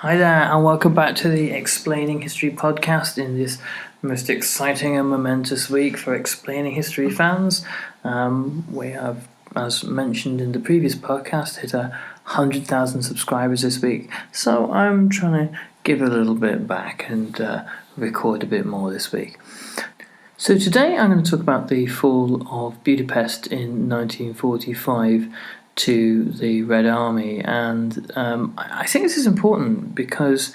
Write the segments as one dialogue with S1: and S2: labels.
S1: Hi there, and welcome back to the Explaining History podcast in this most exciting and momentous week for explaining history fans. We have, as mentioned in the previous podcast, hit 100,000 subscribers this week, so I'm trying to give a little bit back and record a bit more this week. So today I'm going to talk about the fall of Budapest in 1945 to the Red Army, and I think this is important because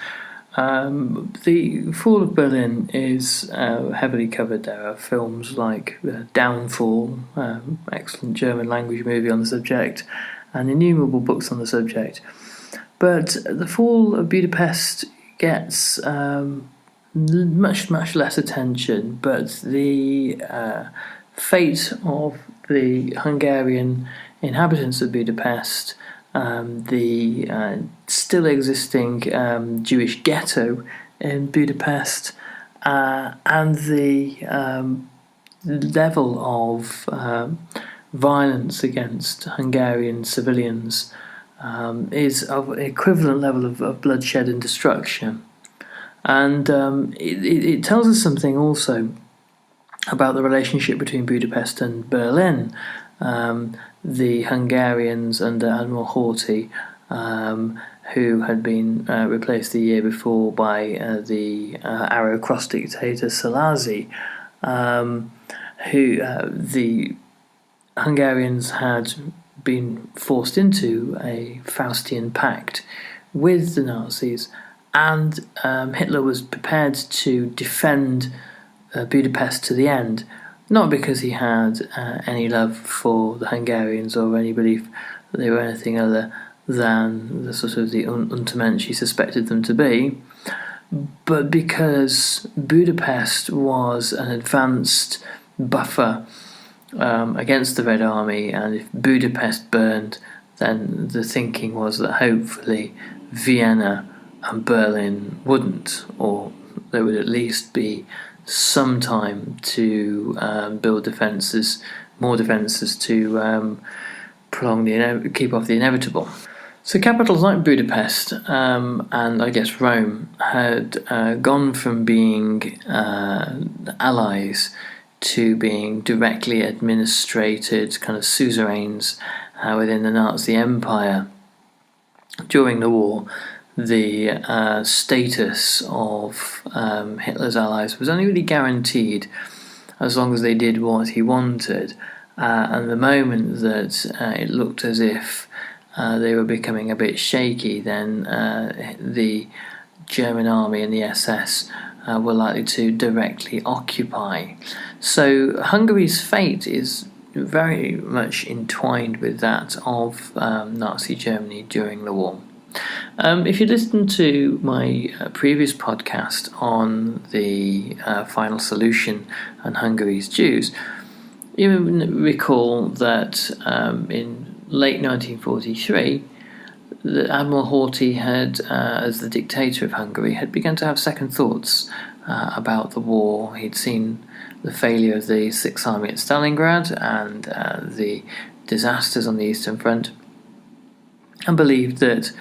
S1: the fall of Berlin is heavily covered. There are films like Downfall, excellent German language movie on the subject, and innumerable books on the subject. But the fall of Budapest gets much less attention, but the fate of the Hungarian inhabitants of Budapest, the still existing Jewish ghetto in Budapest, and the level of violence against Hungarian civilians is of an equivalent level of bloodshed and destruction. And it tells us something also about the relationship between Budapest and Berlin. The Hungarians under Admiral Horthy, who had been replaced the year before by the Arrow Cross dictator Szálasi, who the Hungarians had been forced into a Faustian pact with the Nazis, and Hitler was prepared to defend Budapest to the end. Not because he had any love for the Hungarians or any belief that they were anything other than the sort of the Untermensch he suspected them to be, but because Budapest was an advanced buffer against the Red Army, and if Budapest burned, then the thinking was that hopefully Vienna and Berlin wouldn't, or there would at least be some time to build more defences to keep off the inevitable. So capitals like Budapest and I guess Rome had gone from being allies to being directly administrated kind of suzerains within the Nazi Empire. During the war, the status of Hitler's allies was only really guaranteed as long as they did what he wanted, and the moment that it looked as if they were becoming a bit shaky, then the German army and the SS were likely to directly occupy. So Hungary's fate is very much entwined with that of Nazi Germany during the war. If you listen to my previous podcast on the final solution and Hungary's Jews, you recall that in late 1943, Admiral Horthy had, as the dictator of Hungary, had begun to have second thoughts about the war. He'd seen the failure of the Sixth Army at Stalingrad and the disasters on the Eastern Front, and believed that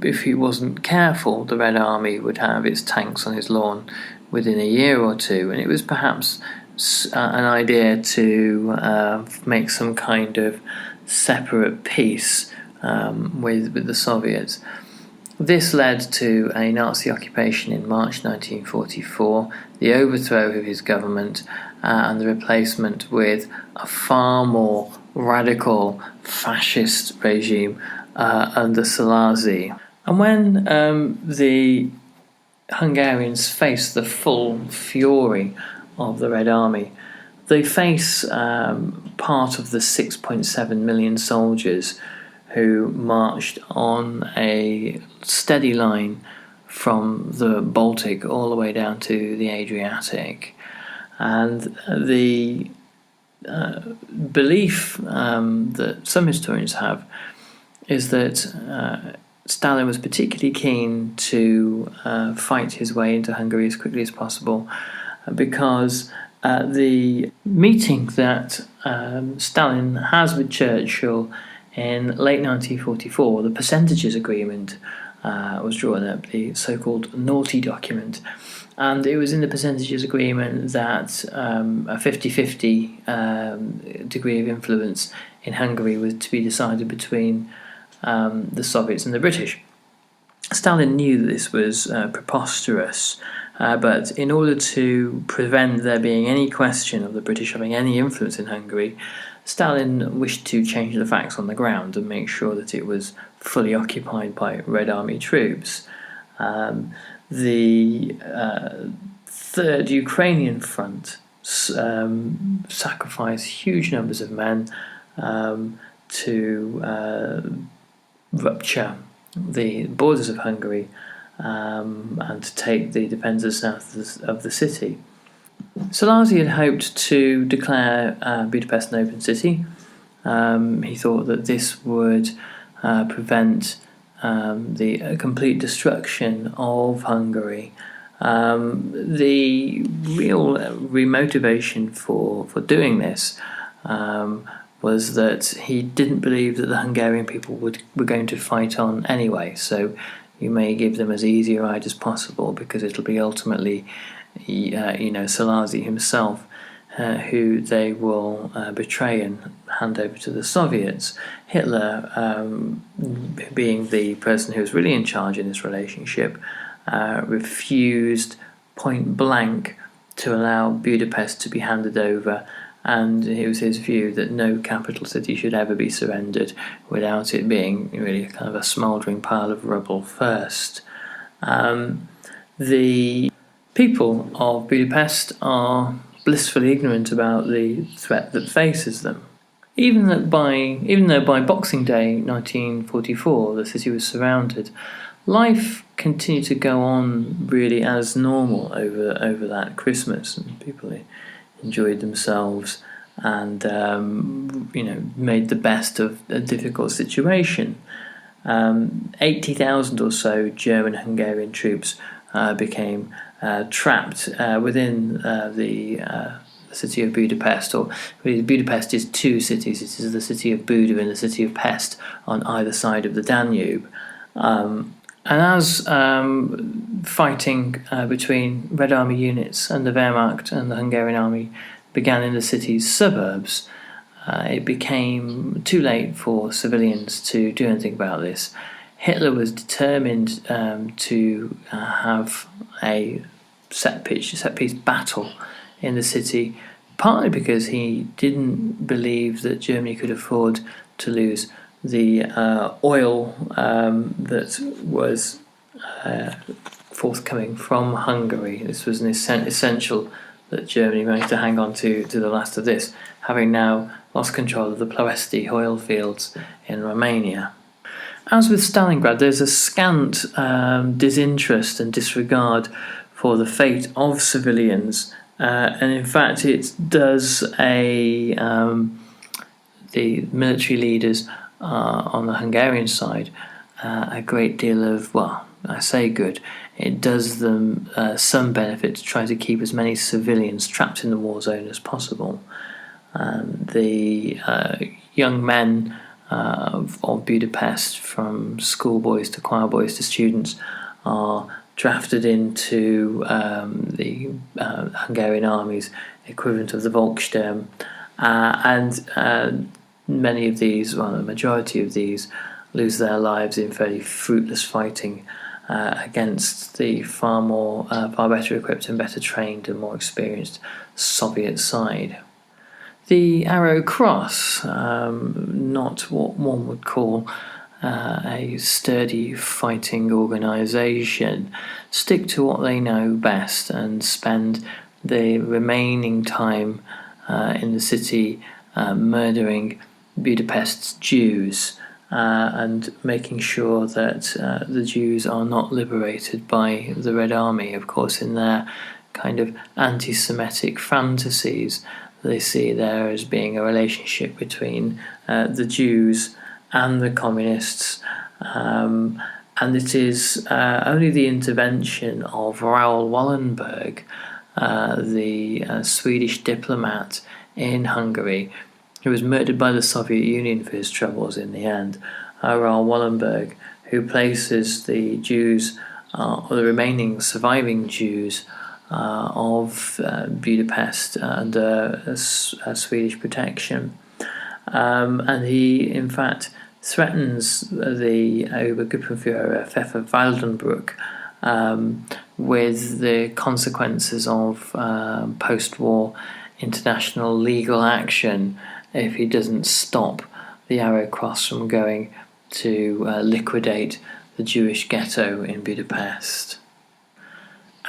S1: if he wasn't careful, the Red Army would have its tanks on his lawn within a year or two, and it was perhaps an idea to make some kind of separate peace with the Soviets. This led to a Nazi occupation in March 1944, the overthrow of his government, and the replacement with a far more radical fascist regime under Szálasi. And when the Hungarians face the full fury of the Red Army, they face part of the 6.7 million soldiers who marched on a steady line from the Baltic all the way down to the Adriatic. And the belief that some historians have is that Stalin was particularly keen to fight his way into Hungary as quickly as possible, because the meeting that Stalin has with Churchill in late 1944, the percentages agreement, was drawn up, the so-called Naughty document. And it was in the percentages agreement that a 50-50 degree of influence in Hungary was to be decided between the Soviets and the British. Stalin knew that this was preposterous, but in order to prevent there being any question of the British having any influence in Hungary, Stalin wished to change the facts on the ground and make sure that it was fully occupied by Red Army troops. The Third Ukrainian Front sacrificed huge numbers of men to rupture the borders of Hungary and to take the defences south of the city. Salazi had hoped to declare Budapest an open city. He thought that this would prevent the complete destruction of Hungary. The real remotivation for doing this was that he didn't believe that the Hungarian people were going to fight on anyway. So you may give them as easy a ride as possible, because it'll be ultimately, Salazi himself who they will betray and hand over to the Soviets. Hitler, being the person who was really in charge in this relationship, refused point blank to allow Budapest to be handed over, and it was his view that no capital city should ever be surrendered without it being really kind of a smouldering pile of rubble first. The people of Budapest are blissfully ignorant about the threat that faces them. Even though by Boxing Day 1944 the city was surrounded, life continued to go on really as normal over that Christmas, and people enjoyed themselves and made the best of a difficult situation. 80,000 or so German-Hungarian troops became trapped within the city of Budapest, or really Budapest is two cities. It is the city of Buda and the city of Pest on either side of the Danube. And as fighting between Red Army units and the Wehrmacht and the Hungarian army began in the city's suburbs, it became too late for civilians to do anything about this. Hitler was determined to have a set piece battle in the city, partly because he didn't believe that Germany could afford to lose the oil that was forthcoming from Hungary. This was an essential that Germany managed to hang on to the last of this, having now lost control of the Ploesti oil fields in Romania. As with Stalingrad, there's a scant disinterest and disregard for the fate of civilians, and in fact it does the military leaders on the Hungarian side a great deal of, I say good, it does them some benefit to try to keep as many civilians trapped in the war zone as possible. The young men of Budapest, from schoolboys to choir boys to students, are drafted into the Hungarian army's equivalent of the Volkssturm, and many of these, the majority of these, lose their lives in fairly fruitless fighting against the far better equipped and better trained and more experienced Soviet side. The Arrow Cross, not what one would call a sturdy fighting organisation, stick to what they know best and spend the remaining time in the city murdering Budapest's Jews and making sure that the Jews are not liberated by the Red Army. Of course, in their kind of anti-Semitic fantasies, they see there as being a relationship between the Jews and the communists, and it is only the intervention of Raoul Wallenberg, the Swedish diplomat in Hungary, who was murdered by the Soviet Union for his troubles in the end. Raoul Wallenberg, who places the Jews, or the remaining surviving Jews of Budapest under a Swedish protection. And he, in fact, threatens the Obergruppenführer Pfeffer Waldenbruck with the consequences of post-war international legal action if he doesn't stop the Arrow Cross from going to liquidate the Jewish ghetto in Budapest.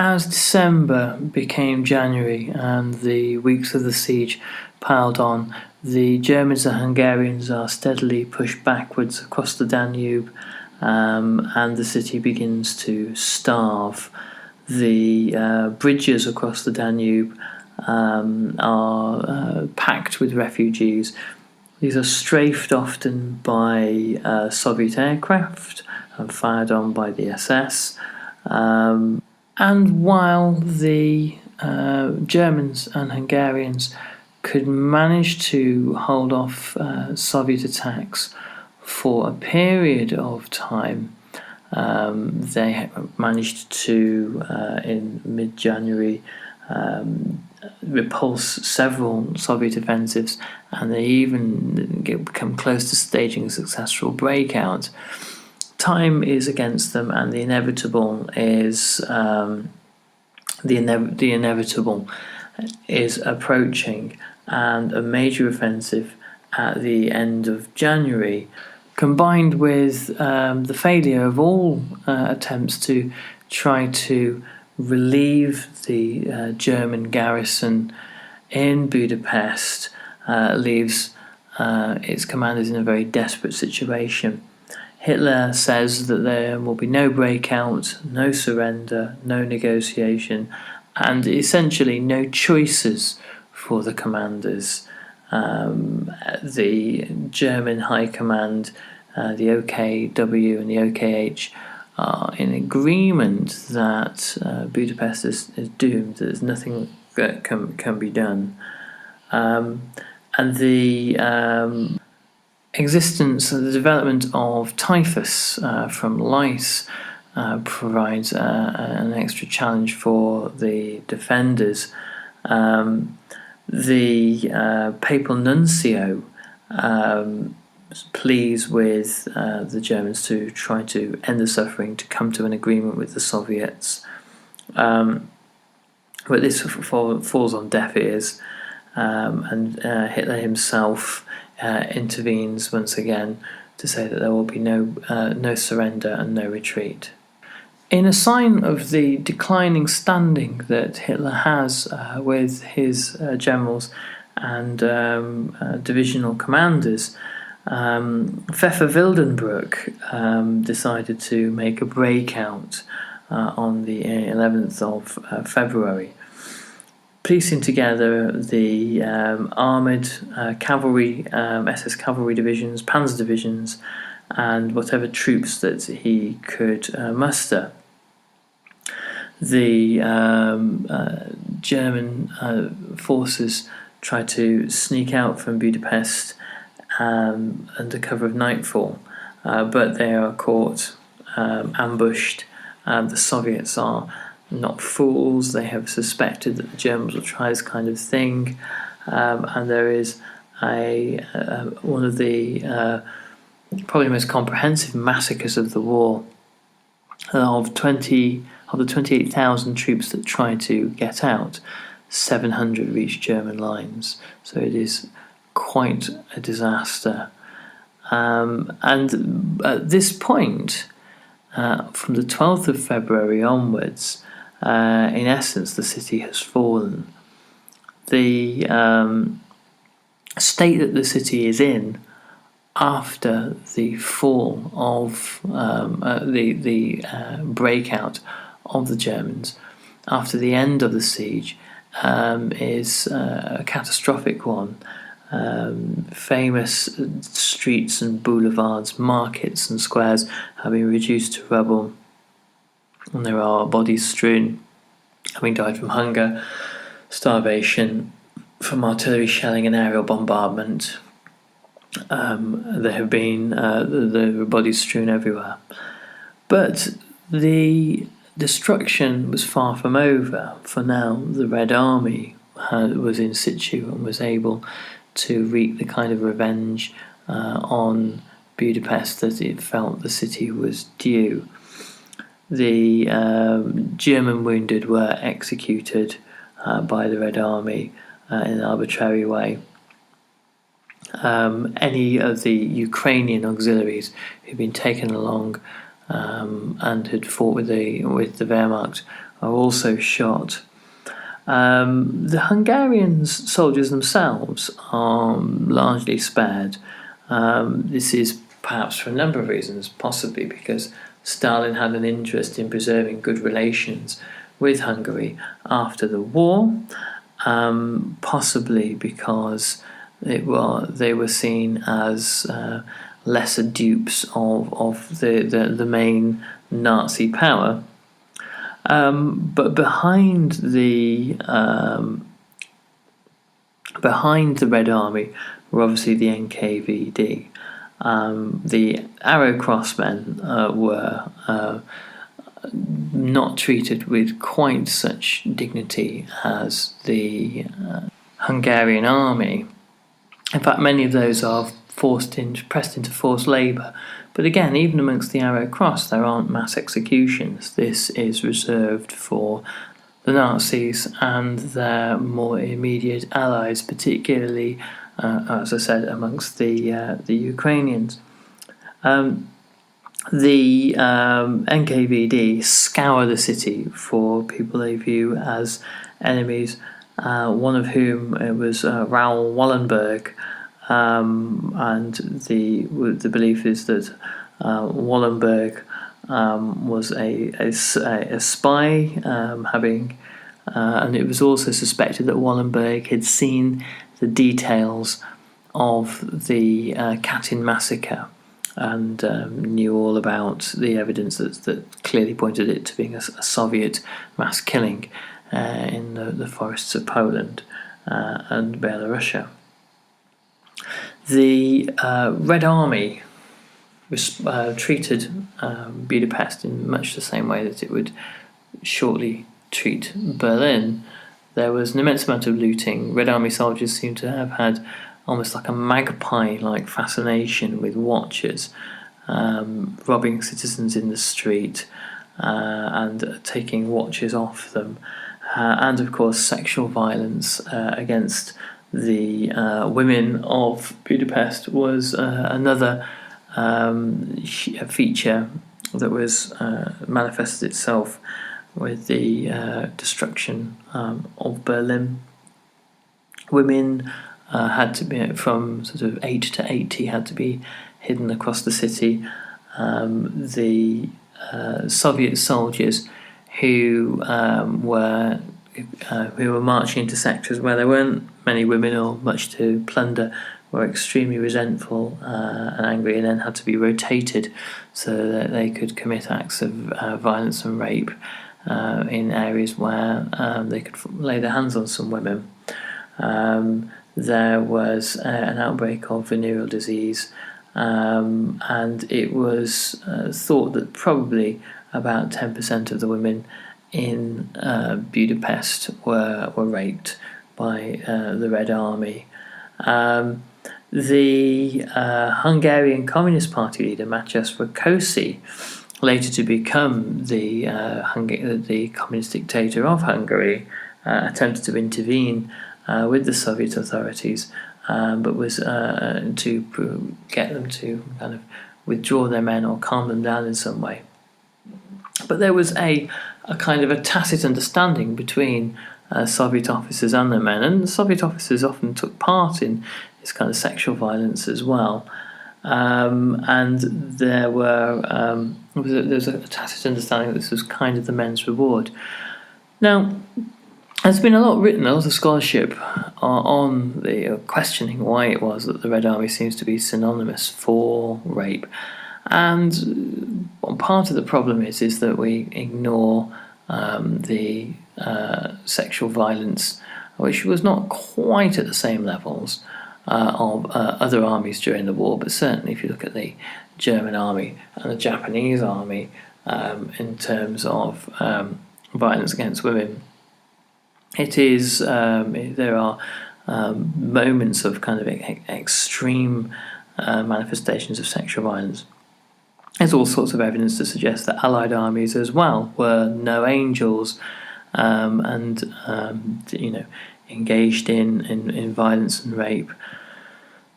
S1: As December became January and the weeks of the siege piled on, the Germans and Hungarians are steadily pushed backwards across the Danube, and the city begins to starve. The bridges across the Danube are packed with refugees. These are strafed often by Soviet aircraft and fired on by the SS. And while the Germans and Hungarians could manage to hold off Soviet attacks for a period of time, they managed to, in mid-January, repulse several Soviet offensives, and they even become close to staging a successful breakout. Time is against them, and the inevitable is inevitable is approaching, and a major offensive at the end of January, combined with the failure of all attempts to try to relieve the German garrison in Budapest, leaves its commanders in a very desperate situation. Hitler says that there will be no breakout, no surrender, no negotiation, and essentially no choices for the commanders. The German High Command, the OKW and the OKH, are in agreement that Budapest is doomed, that there's nothing that can be done. And the existence and the development of typhus from lice provides an extra challenge for the defenders. The papal nuncio pleads with the Germans to try to end the suffering, to come to an agreement with the Soviets. But this falls on deaf ears, and Hitler himself intervenes once again to say that there will be no surrender and no retreat. In a sign of the declining standing that Hitler has with his generals and divisional commanders, Pfeffer Wildenbruck decided to make a breakout on the 11th of February, piecing together the armoured cavalry, SS cavalry divisions, panzer divisions, and whatever troops that he could muster. The German forces tried to sneak out from Budapest under cover of nightfall, but they are caught, ambushed. The Soviets are not fools. They have suspected that the Germans will try this kind of thing, and there is one of the probably the most comprehensive massacres of the war. Of the 28,000 troops that tried to get out, 700 reached German lines. So it is quite a disaster. And at this point, from the 12th of February onwards, in essence, the city has fallen. The state that the city is in after the fall of the breakout of the Germans, after the end of the siege, is a catastrophic one. Famous streets and boulevards, markets and squares have been reduced to rubble, and there are bodies strewn, having died from hunger, starvation, from artillery shelling and aerial bombardment. There have been the bodies strewn everywhere. But the destruction was far from over, for now the Red Army was in situ and was able to wreak the kind of revenge on Budapest that it felt the city was due. The German wounded were executed by the Red Army in an arbitrary way. Any of the Ukrainian auxiliaries who'd been taken along and had fought with the Wehrmacht are also shot. The Hungarian soldiers themselves are largely spared. This is perhaps for a number of reasons, possibly because Stalin had an interest in preserving good relations with Hungary after the war, possibly because they were seen as lesser dupes of the main Nazi power. But behind the Red Army were obviously the NKVD. The Arrow Crossmen were not treated with quite such dignity as the Hungarian army. In fact, many of those are pressed into forced labour. But again, even amongst the Arrow Cross, there aren't mass executions. This is reserved for the Nazis and their more immediate allies, particularly, as I said, amongst the Ukrainians. The NKVD scour the city for people they view as enemies, one of whom was Raoul Wallenberg, and the belief is that Wallenberg was a spy, and it was also suspected that Wallenberg had seen the details of the Katyn massacre and knew all about the evidence that clearly pointed it to being a Soviet mass killing in the forests of Poland and Belarusia. The Red Army treated Budapest in much the same way that it would shortly treat Berlin. There was an immense amount of looting. Red Army soldiers seem to have had almost like a magpie-like fascination with watches, robbing citizens in the street and taking watches off them. And of course sexual violence against the women of Budapest was another feature that was manifested itself with the destruction of Berlin. Women had to be, from sort of 8 to 80, had to be hidden across the city. The Soviet soldiers who were marching into sectors where there weren't many women or much to plunder were extremely resentful and angry, and then had to be rotated so that they could commit acts of violence and rape in areas where they could lay their hands on some women. There was an outbreak of venereal disease, and it was thought that probably about 10% of the women in Budapest were raped by the Red Army. The Hungarian Communist Party leader Mátyás Rákosi, later to become the communist dictator of Hungary, attempted to intervene with the Soviet authorities, but was to get them to kind of withdraw their men or calm them down in some way. But there was a kind of a tacit understanding between Soviet officers and their men, and the Soviet officers often took part in this kind of sexual violence as well. And there was a tacit understanding that this was kind of the men's reward. Now, there's been a lot of scholarship on the questioning why it was that the Red Army seems to be synonymous for rape. And part of the problem is that we ignore the sexual violence, which was not quite at the same levels, of other armies during the war, but certainly if you look at the German army and the Japanese army in terms of violence against women, it is there are moments of kind of extreme manifestations of sexual violence. There's all sorts of evidence to suggest that Allied armies as well were no angels, and engaged in violence and rape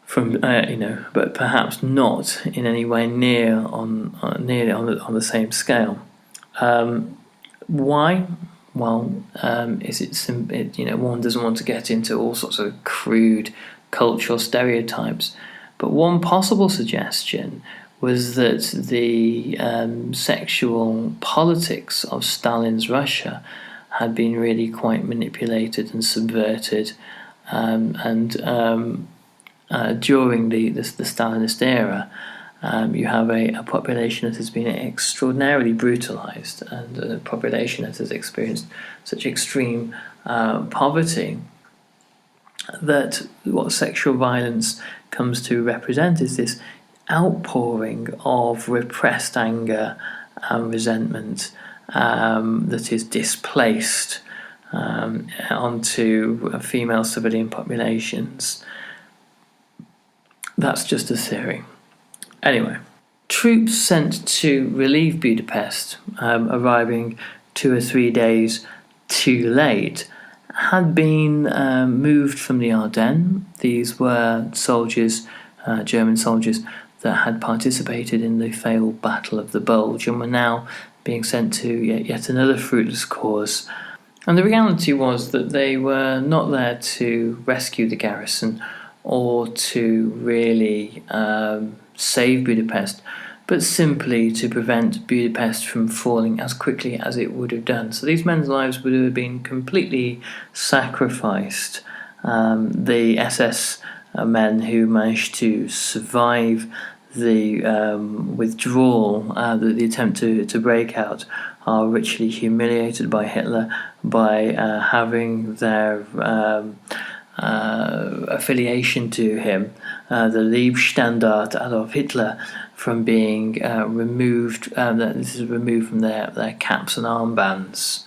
S1: from but perhaps not in any way near on the same scale. Why? Well, one doesn't want to get into all sorts of crude cultural stereotypes, but one possible suggestion was that the sexual politics of Stalin's Russia had been really quite manipulated and subverted, and during the Stalinist era, you have a population that has been extraordinarily brutalized, and a population that has experienced such extreme poverty that what sexual violence comes to represent is this outpouring of repressed anger and resentment that is displaced onto female civilian populations. That's just a theory. Anyway, troops sent to relieve Budapest, arriving 2 or 3 days too late, had been moved from the Ardennes. These were soldiers, German soldiers, that had participated in the failed Battle of the Bulge and were now being sent to yet another fruitless cause. And the reality was that they were not there to rescue the garrison or to really save Budapest, but simply to prevent Budapest from falling as quickly as it would have done. So these men's lives would have been completely sacrificed. The SS men who managed to survive the withdrawal, the attempt to break out, are richly humiliated by Hitler by having their affiliation to him, the Liebstandard Adolf Hitler, from being removed. This is removed from their caps and armbands,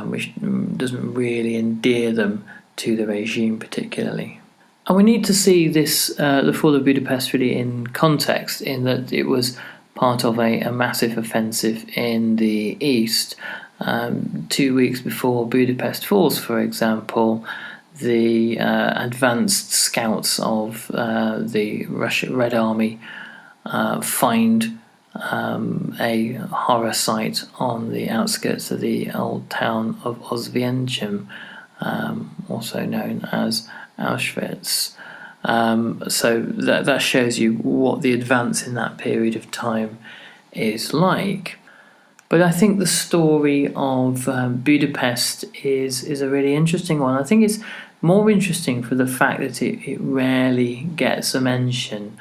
S1: which doesn't really endear them to the regime particularly. And we need to see this, the Fall of Budapest, really in context, in that it was part of a massive offensive in the east. 2 weeks before Budapest falls, for example, the advanced scouts of the Russian Red Army find a horror site on the outskirts of the old town of Oswiecim, also known as Auschwitz. So that shows you what the advance in that period of time is like. But I think the story of Budapest is a really interesting one. I think it's more interesting for the fact that it rarely gets a mention,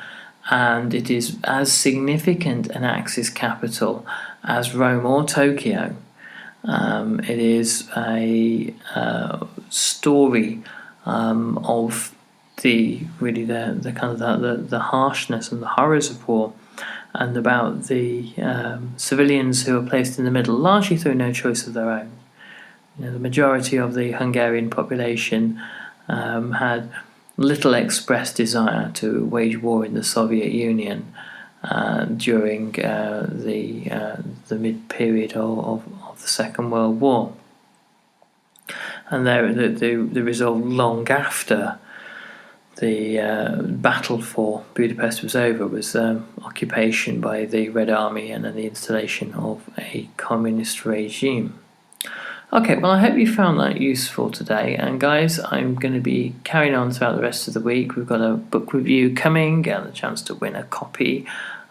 S1: and it is as significant an Axis capital as Rome or Tokyo. It is a story of the kind of the harshness and the horrors of war, and about the civilians who are placed in the middle, largely through no choice of their own. The majority of the Hungarian population had little expressed desire to wage war in the Soviet Union during the mid-period of the Second World War. And the result, long after the battle for Budapest was over, was occupation by the Red Army and then the installation of a communist regime. Okay, well, I hope you found that useful today. And guys, I'm going to be carrying on throughout the rest of the week. We've got a book review coming and a chance to win a copy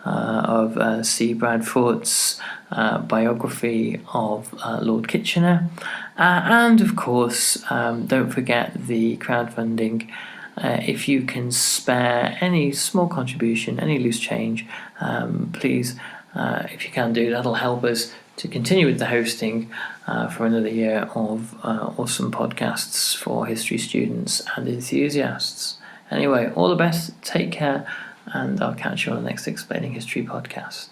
S1: of C. Bradford's biography of Lord Kitchener. And of course, don't forget the crowdfunding. If you can spare any small contribution, any loose change, please, if you can do, that'll help us to continue with the hosting for another year of awesome podcasts for history students and enthusiasts. Anyway, all the best, take care, and I'll catch you on the next Explaining History podcast.